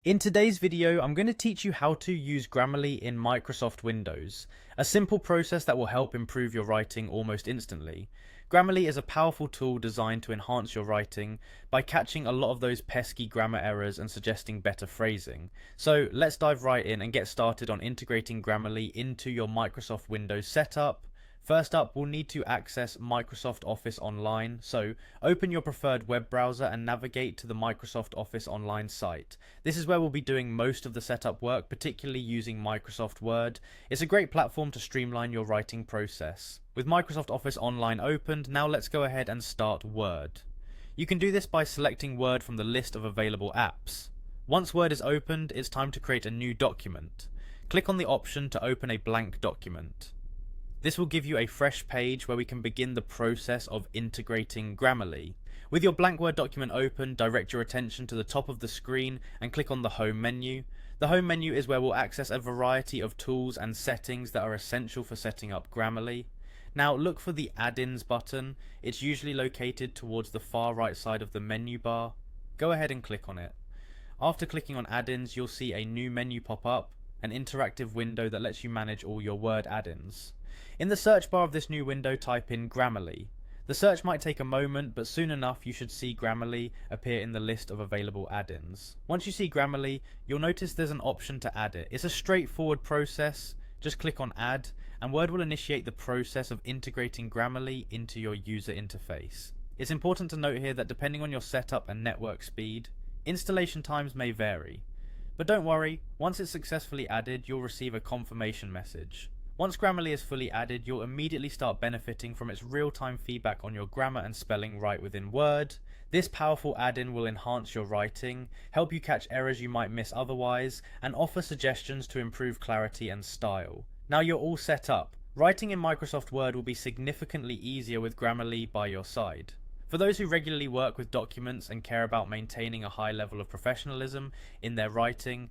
In today's video, I'm going to teach you how to use Grammarly in Microsoft Windows, a simple process that will help improve your writing almost instantly. Grammarly is a powerful tool designed to enhance your writing by catching a lot of those pesky grammar errors and suggesting better phrasing. So let's dive right in and get started on integrating Grammarly into your Microsoft Windows setup. First up, we'll need to access Microsoft Office Online, so open your preferred web browser and navigate to the Microsoft Office Online site. This is where we'll be doing most of the setup work, particularly using Microsoft Word. It's a great platform to streamline your writing process. With Microsoft Office Online opened, now let's go ahead and start Word. You can do this by selecting Word from the list of available apps. Once Word is opened, it's time to create a new document. Click on the option to open a blank document. This will give you a fresh page where we can begin the process of integrating Grammarly. With your blank Word document open, direct your attention to the top of the screen and click on the Home menu. The Home menu is where we'll access a variety of tools and settings that are essential for setting up Grammarly. Now look for the Add-ins button. It's usually located towards the far right side of the menu bar. Go ahead and click on it. After clicking on Add-ins, you'll see a new menu pop up, an interactive window that lets you manage all your Word add-ins. In the search bar of this new window, type in Grammarly. The search might take a moment, but soon enough you should see Grammarly appear in the list of available add-ins. Once you see Grammarly, you'll notice there's an option to add it. It's a straightforward process. Just click on Add, and Word will initiate the process of integrating Grammarly into your user interface. It's important to note here that depending on your setup and network speed, installation times may vary. But don't worry, once it's successfully added, you'll receive a confirmation message. Once Grammarly is fully added, you'll immediately start benefiting from its real-time feedback on your grammar and spelling right within Word. This powerful add-in will enhance your writing, help you catch errors you might miss otherwise, and offer suggestions to improve clarity and style. Now you're all set up. Writing in Microsoft Word will be significantly easier with Grammarly by your side. For those who regularly work with documents and care about maintaining a high level of professionalism in their writing,